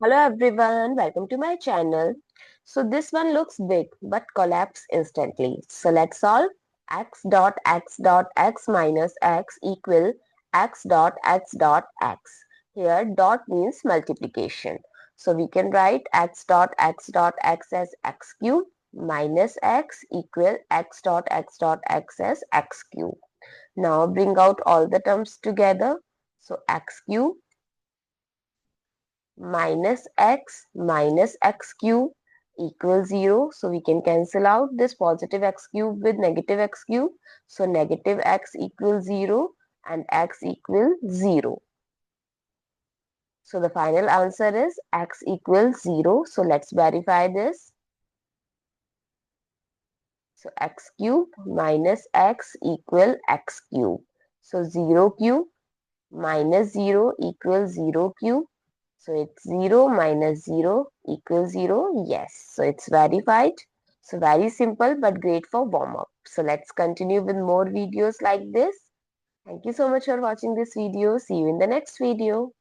Hello everyone, welcome to my channel. So this one looks big but collapse instantly. So let's solve x dot x dot x minus x equal x dot x dot x. Here dot means multiplication. So we can write x dot x as x cube minus x equal x dot x as x cube. Now bring out all the terms together. So x cube minus x cube equals 0. So we can cancel out this positive x cube with negative x cube. So negative x equals 0 and x equals 0. So the final answer is x equals 0. So let's verify this. So x cube minus x equal x cube. So 0 cube minus 0 equals 0 cube. So it's 0 minus 0 equals 0. Yes. So it's verified. So very simple but great for warm up. So let's continue with more videos like this. Thank you so much for watching this video. See you in the next video.